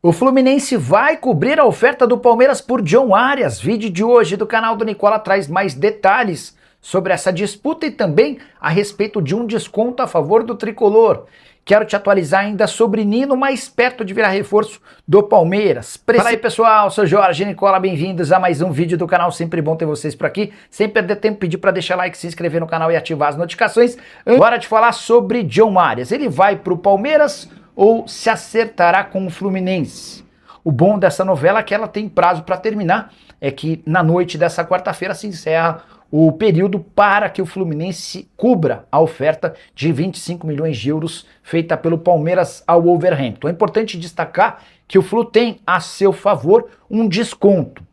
O Fluminense vai cobrir a oferta do Palmeiras por John Arias. Vídeo de hoje do canal do Nicola traz mais detalhes sobre essa disputa e também a respeito de um desconto a favor do tricolor. Quero te atualizar ainda sobre Nino, mais perto de virar reforço do Palmeiras. Fala aí, pessoal, sou Jorge Nicola, bem-vindos a mais um vídeo do canal, sempre bom ter vocês por aqui. Sem perder tempo, pedir para deixar like, se inscrever no canal e ativar as notificações. Hora de falar sobre John Arias. Ele vai para o Palmeiras ou se acertará com o Fluminense? O bom dessa novela é que ela tem prazo para terminar, é que na noite dessa quarta-feira se encerra o período para que o Fluminense cubra a oferta de 25 milhões de euros feita pelo Palmeiras ao Wolverhampton. É importante destacar que o Flu tem a seu favor um desconto.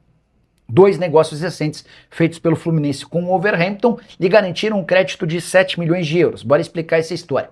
Dois negócios recentes feitos pelo Fluminense com o Wolverhampton lhe garantiram um crédito de 7 milhões de euros. Bora explicar essa história.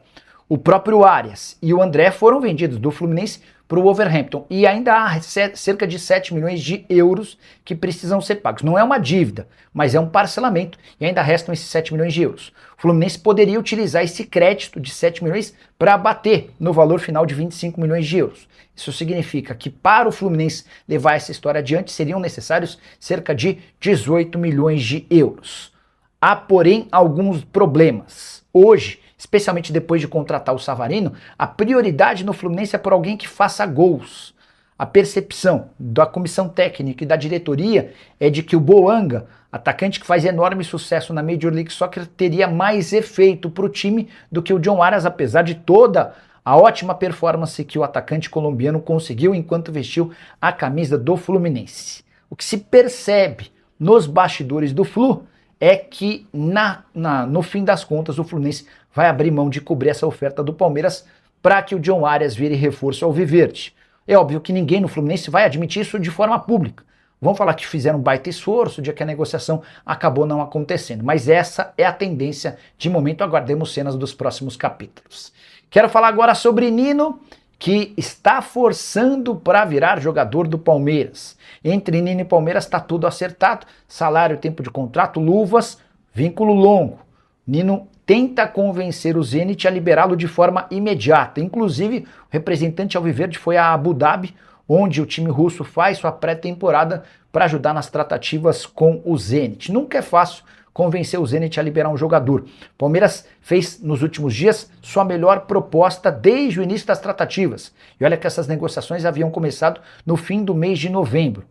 O próprio Arias e o André foram vendidos do Fluminense para o Wolverhampton e ainda há cerca de 7 milhões de euros que precisam ser pagos. Não é uma dívida, mas é um parcelamento e ainda restam esses 7 milhões de euros. O Fluminense poderia utilizar esse crédito de 7 milhões para abater no valor final de 25 milhões de euros. Isso significa que para o Fluminense levar essa história adiante seriam necessários cerca de 18 milhões de euros. Há, porém, alguns problemas. Hoje, especialmente depois de contratar o Savarino, a prioridade no Fluminense é por alguém que faça gols. A percepção da comissão técnica e da diretoria é de que o Boanga, atacante que faz enorme sucesso na Major League Soccer, teria mais efeito para o time do que o John Arias, apesar de toda a ótima performance que o atacante colombiano conseguiu enquanto vestiu a camisa do Fluminense. O que se percebe nos bastidores do Flu é que no fim das contas o Fluminense vai abrir mão de cobrir essa oferta do Palmeiras para que o John Arias vire reforço ao Viverde. É óbvio que ninguém no Fluminense vai admitir isso de forma pública. Vão falar que fizeram um baita esforço, de que a negociação acabou não acontecendo. Mas essa é a tendência de momento, aguardemos cenas dos próximos capítulos. Quero falar agora sobre Nino, que está forçando para virar jogador do Palmeiras. Entre Nino e Palmeiras está tudo acertado, salário, tempo de contrato, luvas, vínculo longo. Nino tenta convencer o Zenit a liberá-lo de forma imediata. Inclusive, o representante alviverde foi a Abu Dhabi, onde o time russo faz sua pré-temporada para ajudar nas tratativas com o Zenit. Nunca é fácil convencer o Zenit a liberar um jogador. Palmeiras fez nos últimos dias sua melhor proposta desde o início das tratativas. E olha que essas negociações haviam começado no fim do mês de novembro.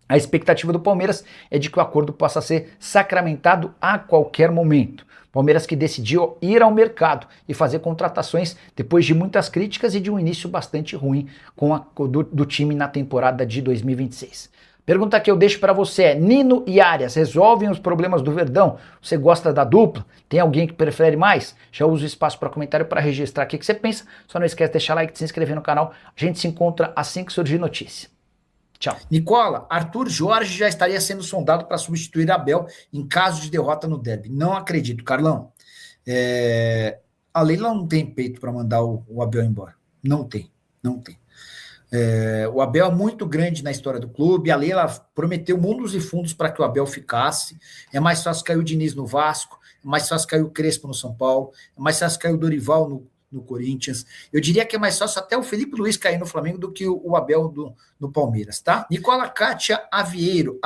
A expectativa do Palmeiras é de que o acordo possa ser sacramentado a qualquer momento. Palmeiras que decidiu ir ao mercado e fazer contratações depois de muitas críticas e de um início bastante ruim do time na temporada de 2026. Pergunta que eu deixo para você é: Nino e Arias resolvem os problemas do Verdão? Você gosta da dupla? Tem alguém que prefere mais? Já usa o espaço para comentário para registrar o que você pensa. Só não esquece de deixar like, de se inscrever no canal. A gente se encontra assim que surgir notícia. Tchau. Nicola, Arthur Jorge já estaria sendo sondado para substituir Abel em caso de derrota no derby. Não acredito, Carlão. A Leila não tem peito para mandar o Abel embora. Não tem. O Abel é muito grande na história do clube. A Leila prometeu mundos e fundos para que o Abel ficasse. É mais fácil cair o Diniz no Vasco, é mais fácil cair o Crespo no São Paulo, é mais fácil cair o Dorival no Corinthians. Eu diria que é mais fácil até o Felipe Luiz cair no Flamengo do que o Abel no Palmeiras, tá? Nicola Kátia Aveiro,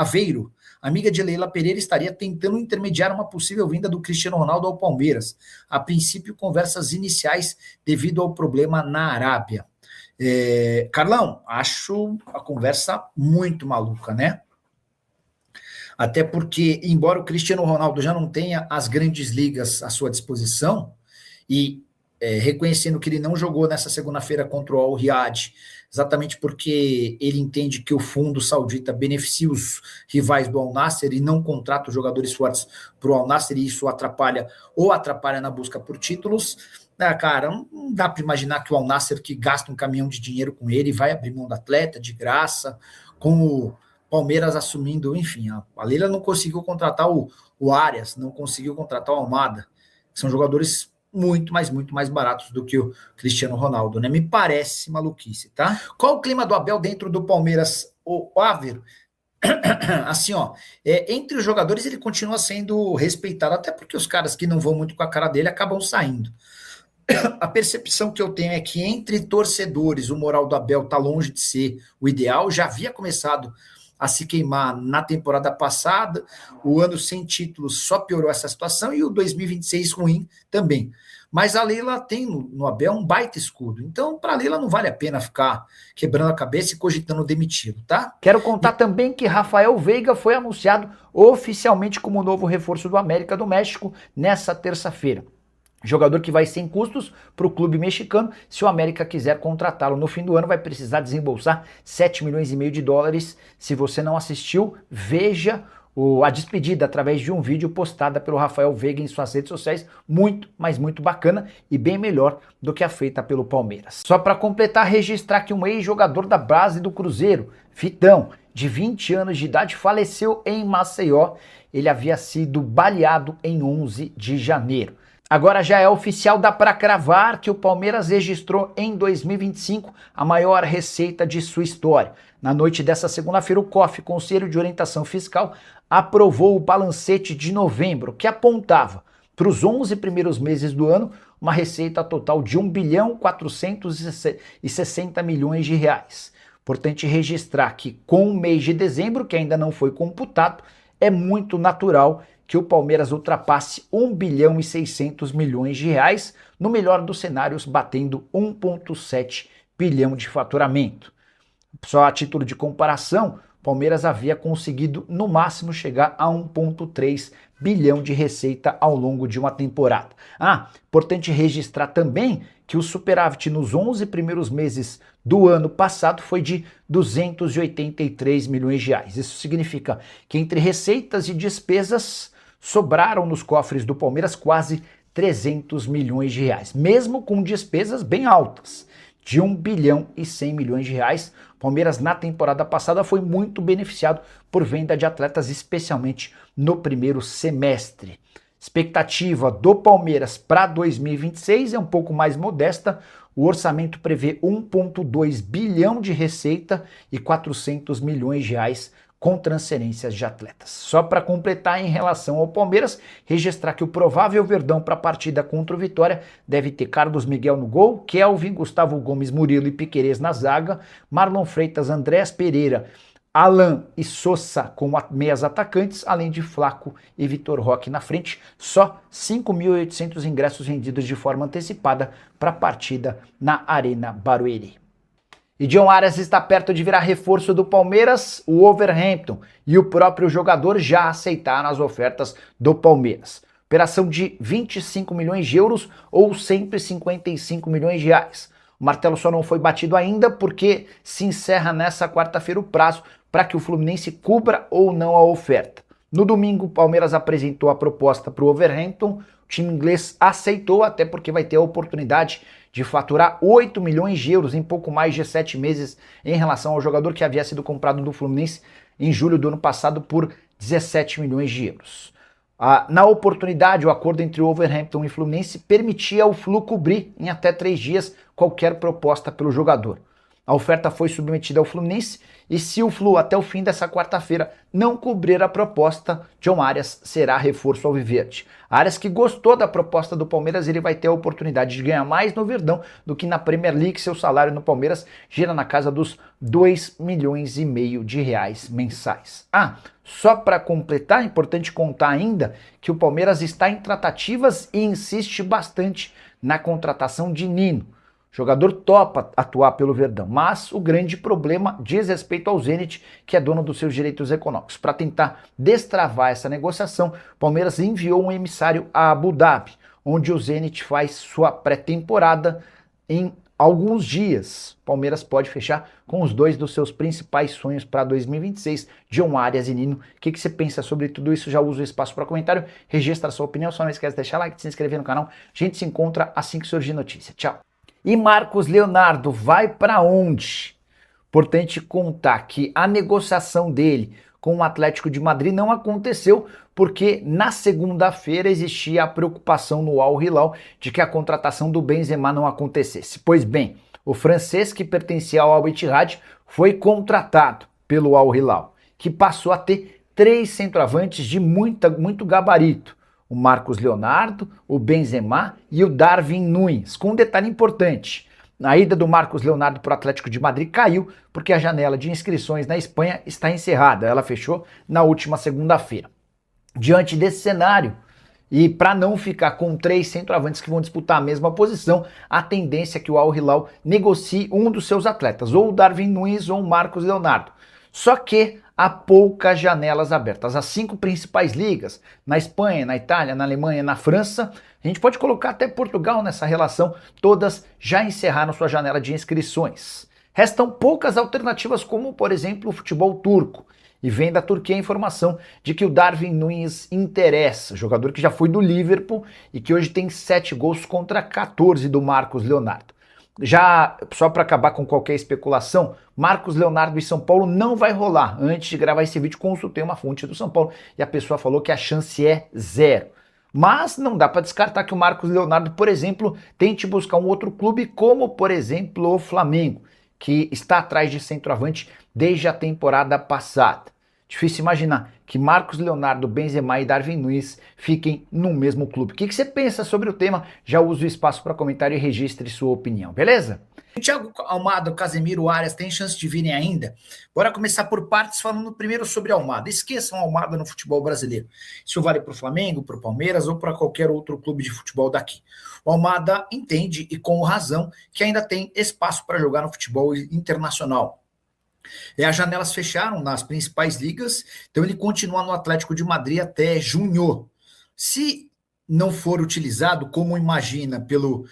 amiga de Leila Pereira, estaria tentando intermediar uma possível vinda do Cristiano Ronaldo ao Palmeiras. A princípio, conversas iniciais devido ao problema na Arábia. Carlão, acho a conversa muito maluca, né? Até porque, embora o Cristiano Ronaldo já não tenha as grandes ligas à sua disposição, e reconhecendo que ele não jogou nessa segunda-feira contra o Al Riyadh, exatamente porque ele entende que o fundo saudita beneficia os rivais do Al Nassr e não contrata os jogadores fortes para o Al Nassr, e isso atrapalha na busca por títulos. Cara, não dá para imaginar que o Al Nassr, que gasta um caminhão de dinheiro com ele, vai abrir mão do atleta de graça, com o Palmeiras assumindo, enfim. A Leila não conseguiu contratar o Arias, não conseguiu contratar o Almada, que são jogadores muito mais baratos do que o Cristiano Ronaldo, né? Me parece maluquice, tá? Qual o clima do Abel dentro do Palmeiras, o Ávero? Assim, entre os jogadores ele continua sendo respeitado, até porque os caras que não vão muito com a cara dele acabam saindo. A percepção que eu tenho é que entre torcedores o moral do Abel está longe de ser o ideal. Já havia começado a se queimar na temporada passada, o ano sem títulos só piorou essa situação e o 2026 ruim também. Mas a Leila tem no Abel um baita escudo. Então, para a Leila não vale a pena ficar quebrando a cabeça e cogitando demiti-lo, tá? Quero contar também que Rafael Veiga foi anunciado oficialmente como novo reforço do América do México nessa terça-feira. Jogador que vai sem custos para o clube mexicano. Se o América quiser contratá-lo no fim do ano, vai precisar desembolsar 7 milhões e meio de dólares. Se você não assistiu, veja a despedida através de um vídeo postada pelo Rafael Veiga em suas redes sociais. Muito, mas muito bacana e bem melhor do que a feita pelo Palmeiras. Só para completar, registrar que um ex-jogador da base do Cruzeiro, Vitão, de 20 anos de idade, faleceu em Maceió. Ele havia sido baleado em 11 de janeiro. Agora já é oficial, dá para cravar que o Palmeiras registrou em 2025 a maior receita de sua história. Na noite dessa segunda-feira, o COF, Conselho de Orientação Fiscal, aprovou o balancete de novembro, que apontava para os 11 primeiros meses do ano uma receita total de 1.460 milhões de reais. Importante registrar que com o mês de dezembro, que ainda não foi computado, é muito natural que o Palmeiras ultrapasse 1 bilhão e 600 milhões de reais, no melhor dos cenários, batendo 1,7 bilhão de faturamento. Só a título de comparação, o Palmeiras havia conseguido no máximo chegar a 1,3 bilhão de receita ao longo de uma temporada. Importante registrar também que o superávit nos 11 primeiros meses do ano passado foi de 283 milhões de reais. Isso significa que entre receitas e despesas sobraram nos cofres do Palmeiras quase 300 milhões de reais, mesmo com despesas bem altas, de 1 bilhão e 100 milhões de reais. O Palmeiras na temporada passada foi muito beneficiado por venda de atletas, especialmente no primeiro semestre. Expectativa do Palmeiras para 2026 é um pouco mais modesta. O orçamento prevê 1,2 bilhão de receita e 400 milhões de reais com transferências de atletas. Só para completar em relação ao Palmeiras, registrar que o provável Verdão para a partida contra o Vitória deve ter Carlos Miguel no gol, Kelvin, Gustavo Gomes, Murilo e Piquerez na zaga, Marlon Freitas, Andréas Pereira, Alan e Sosa como meias atacantes, além de Flaco e Vitor Roque na frente. Só 5.800 ingressos vendidos de forma antecipada para a partida na Arena Barueri. E John Arias está perto de virar reforço do Palmeiras. O Wolverhampton e o próprio jogador já aceitaram as ofertas do Palmeiras. Operação de 25 milhões de euros ou 155 milhões de reais. O martelo só não foi batido ainda porque se encerra nessa quarta-feira o prazo para que o Fluminense cubra ou não a oferta. No domingo, o Palmeiras apresentou a proposta para o Wolverhampton. O time inglês aceitou, até porque vai ter a oportunidade de faturar 8 milhões de euros em pouco mais de 7 meses em relação ao jogador que havia sido comprado do Fluminense em julho do ano passado por 17 milhões de euros. Na oportunidade, o acordo entre o Wolverhampton e Fluminense permitia ao Flu cobrir em até 3 dias qualquer proposta pelo jogador. A oferta foi submetida ao Fluminense e se o Flu até o fim dessa quarta-feira não cobrir a proposta, John Arias será reforço alviverde. Arias, que gostou da proposta do Palmeiras, ele vai ter a oportunidade de ganhar mais no Verdão do que na Premier League. Seu salário no Palmeiras gira na casa dos 2 milhões e meio de reais mensais. Só para completar, é importante contar ainda que o Palmeiras está em tratativas e insiste bastante na contratação de Nino. O jogador topa atuar pelo Verdão, mas o grande problema diz respeito ao Zenit, que é dono dos seus direitos econômicos. Para tentar destravar essa negociação, o Palmeiras enviou um emissário a Abu Dhabi, onde o Zenit faz sua pré-temporada em alguns dias. O Palmeiras pode fechar com os 2 dos seus principais sonhos para 2026, John Arias e Nino. O que você pensa sobre tudo isso? Já usa o espaço para comentário, registra a sua opinião, só não esquece de deixar like, de se inscrever no canal. A gente se encontra assim que surgir notícia. Tchau! E Marcos Leonardo vai para onde? Importante contar que a negociação dele com o Atlético de Madrid não aconteceu porque na segunda-feira existia a preocupação no Al Hilal de que a contratação do Benzema não acontecesse. Pois bem, o francês que pertencia ao Al Ittihad foi contratado pelo Al Hilal, que passou a ter 3 centroavantes de muito gabarito. o Marcos Leonardo, o Benzema e o Darwin Núñez, com um detalhe importante. A ida do Marcos Leonardo para o Atlético de Madrid caiu porque a janela de inscrições na Espanha está encerrada. Ela fechou na última segunda-feira. Diante desse cenário, e para não ficar com 3 centroavantes que vão disputar a mesma posição, a tendência é que o Al Hilal negocie um dos seus atletas, ou o Darwin Núñez ou o Marcos Leonardo. Só que há poucas janelas abertas. As 5 principais ligas, na Espanha, na Itália, na Alemanha, na França, a gente pode colocar até Portugal nessa relação, todas já encerraram sua janela de inscrições. Restam poucas alternativas, como por exemplo o futebol turco. E vem da Turquia a informação de que o Darwin Núñez interessa, jogador que já foi do Liverpool e que hoje tem 7 gols contra 14 do Marcos Leonardo. Já, só para acabar com qualquer especulação, Marcos Leonardo e São Paulo não vai rolar. Antes de gravar esse vídeo, consultei uma fonte do São Paulo e a pessoa falou que a chance é 0. Mas não dá para descartar que o Marcos Leonardo, por exemplo, tente buscar um outro clube, como por exemplo o Flamengo, que está atrás de centroavante desde a temporada passada. Difícil imaginar que Marcos Leonardo, Benzema e Darwin Núñez fiquem no mesmo clube. O que você pensa sobre o tema? Já usa o espaço para comentário e registre sua opinião, beleza? Thiago Almada, Casemiro, Arias, tem chance de virem ainda? Bora começar por partes, falando primeiro sobre Almada. Esqueçam Almada no futebol brasileiro. Isso vale para o Flamengo, para o Palmeiras ou para qualquer outro clube de futebol daqui. O Almada entende, e com razão, que ainda tem espaço para jogar no futebol internacional. As janelas fecharam nas principais ligas, então ele continua no Atlético de Madrid até junho. Se não for utilizado, como imagina pelo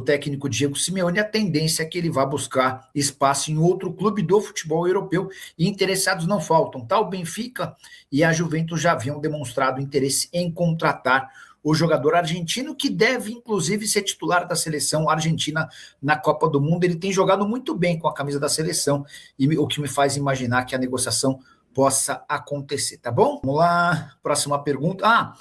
técnico Diego Simeone, a tendência é que ele vá buscar espaço em outro clube do futebol europeu, e interessados não faltam. Tá? O Benfica e a Juventus já haviam demonstrado interesse em contratar o jogador argentino, que deve inclusive ser titular da seleção argentina na Copa do Mundo. Ele tem jogado muito bem com a camisa da seleção, e o que me faz imaginar que a negociação possa acontecer, tá bom? Vamos lá, próxima pergunta.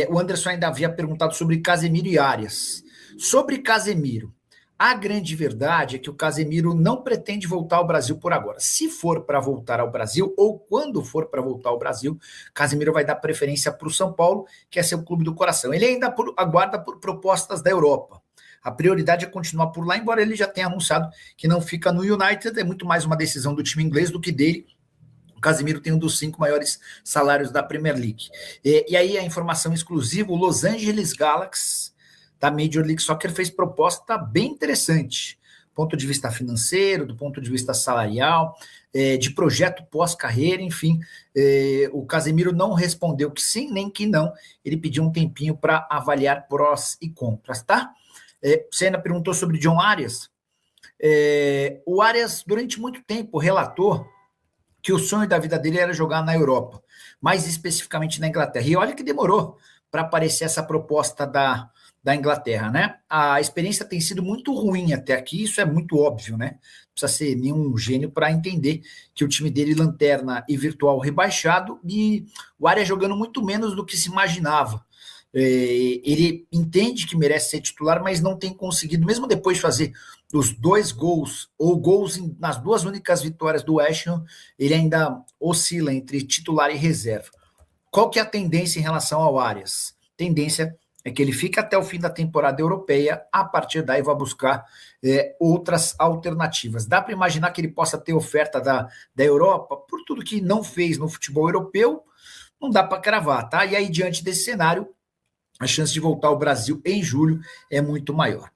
O Anderson ainda havia perguntado sobre Casemiro e Arias. Sobre Casemiro, a grande verdade é que o Casemiro não pretende voltar ao Brasil por agora. Se for para voltar ao Brasil, ou quando for para voltar ao Brasil, Casemiro vai dar preferência para o São Paulo, que é seu clube do coração. Ele ainda aguarda por propostas da Europa. A prioridade é continuar por lá, embora ele já tenha anunciado que não fica no United. É muito mais uma decisão do time inglês do que dele. O Casemiro tem um dos 5 maiores salários da Premier League. E aí a informação exclusiva, o Los Angeles Galaxy da Major League Soccer fez proposta bem interessante, do ponto de vista financeiro, do ponto de vista salarial, de projeto pós-carreira, enfim. O Casemiro não respondeu que sim, nem que não. Ele pediu um tempinho para avaliar prós e contras, tá? Você ainda perguntou sobre John Arias. O Arias, durante muito tempo, relatou que o sonho da vida dele era jogar na Europa, mais especificamente na Inglaterra. E olha que demorou para aparecer essa proposta da Inglaterra, né? A experiência tem sido muito ruim até aqui, isso é muito óbvio, né? Não precisa ser nenhum gênio para entender que o time dele, lanterna e virtual rebaixado, e o Arias jogando muito menos do que se imaginava. Ele entende que merece ser titular, mas não tem conseguido, mesmo depois de fazer os 2 gols, ou gols nas 2 únicas vitórias do West Ham, ele ainda oscila entre titular e reserva. Qual que é a tendência em relação ao Arias? Tendência é que ele fica até o fim da temporada europeia, a partir daí vai buscar outras alternativas. Dá para imaginar que ele possa ter oferta da Europa, por tudo que não fez no futebol europeu, não dá para cravar, tá? E aí, diante desse cenário, a chance de voltar ao Brasil em julho é muito maior.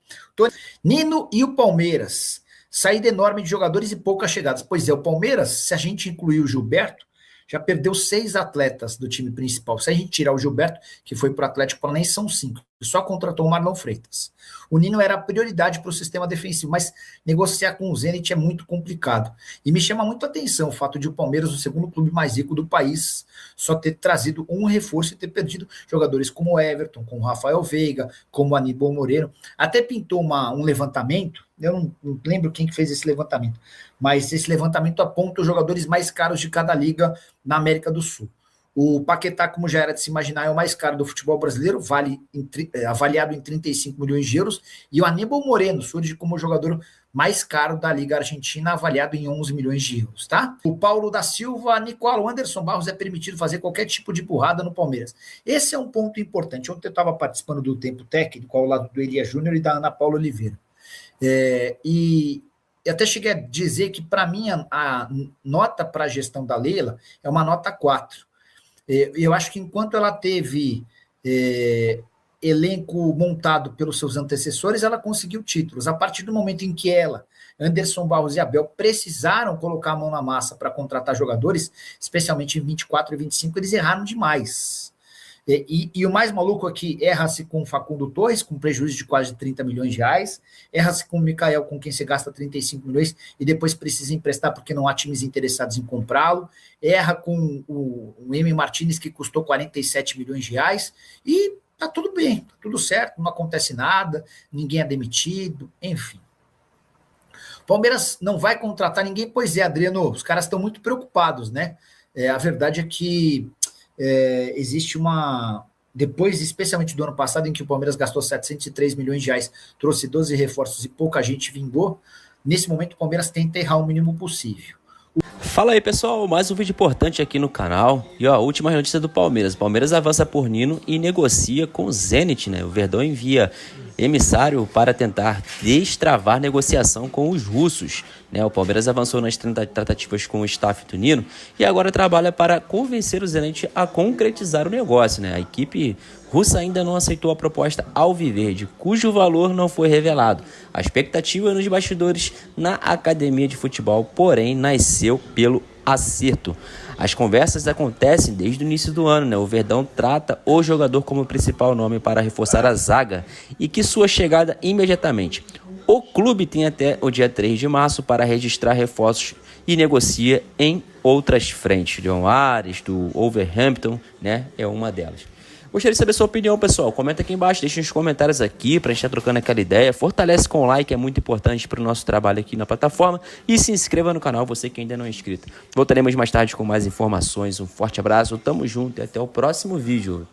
Nino e o Palmeiras, saída enorme de jogadores e poucas chegadas. Pois é, o Palmeiras, se a gente incluir o Gilberto, já perdeu 6 atletas do time principal. Se a gente tirar o Gilberto, que foi para o Atlético Paranaense, são 5. Só contratou o Marlon Freitas. O Nino era a prioridade para o sistema defensivo, mas negociar com o Zenit é muito complicado. E me chama muito a atenção o fato de o Palmeiras, o segundo clube mais rico do país, só ter trazido um reforço e ter perdido jogadores como o Everton, como o Rafael Veiga, como o Aníbal Moreno. Até pintou um levantamento, eu não lembro quem que fez esse levantamento, mas esse levantamento aponta os jogadores mais caros de cada liga na América do Sul. O Paquetá, como já era de se imaginar, é o mais caro do futebol brasileiro, avaliado em 35 milhões de euros, e o Aníbal Moreno surge como o jogador mais caro da Liga Argentina, avaliado em 11 milhões de euros, tá? O Paulo da Silva, Nicola, o Anderson Barros é permitido fazer qualquer tipo de burrada no Palmeiras. Esse é um ponto importante. Ontem eu estava participando do Tempo Técnico, ao lado do Elia Júnior e da Ana Paula Oliveira. E eu até cheguei a dizer que, para mim, a nota para a gestão da Leila é uma nota 4. Eu acho que enquanto ela teve elenco montado pelos seus antecessores, ela conseguiu títulos. A partir do momento em que ela, Anderson Barros e Abel precisaram colocar a mão na massa para contratar jogadores, especialmente em 24 e 25, eles erraram demais. E o mais maluco aqui, erra-se com o Facundo Torres, com prejuízo de quase 30 milhões de reais, erra-se com o Mikael, com quem você gasta 35 milhões e depois precisa emprestar porque não há times interessados em comprá-lo, erra com o M. Martinez, que custou 47 milhões de reais, e tá tudo bem, tá tudo certo, não acontece nada, ninguém é demitido, enfim. Palmeiras não vai contratar ninguém, pois é, Adriano, os caras estão muito preocupados, né? A verdade é que existe depois, especialmente do ano passado, em que o Palmeiras gastou 703 milhões de reais, trouxe 12 reforços e pouca gente vingou, nesse momento o Palmeiras tenta errar o mínimo possível. Fala aí, pessoal, mais um vídeo importante aqui no canal. E ó, a última notícia do Palmeiras. O Palmeiras avança por Nino e negocia com o Zenit, né? O Verdão envia emissário para tentar destravar negociação com os russos, né? O Palmeiras avançou nas tratativas com o staff do Nino e agora trabalha para convencer o Zenit a concretizar o negócio, né? A equipe russa ainda não aceitou a proposta alviverde, cujo valor não foi revelado. A expectativa nos bastidores na academia de futebol, porém, nasceu pelo acerto. As conversas acontecem desde o início do ano, né? O Verdão trata o jogador como principal nome para reforçar a zaga e que sua chegada imediatamente. O clube tem até o dia 3 de março para registrar reforços e negocia em outras frentes. John Ares, do Wolverhampton, né? É uma delas. Gostaria de saber a sua opinião, pessoal. Comenta aqui embaixo, deixa nos comentários aqui pra gente estar trocando aquela ideia. Fortalece com o like, é muito importante para o nosso trabalho aqui na plataforma. E se inscreva no canal, você que ainda não é inscrito. Voltaremos mais tarde com mais informações. Um forte abraço, tamo junto e até o próximo vídeo.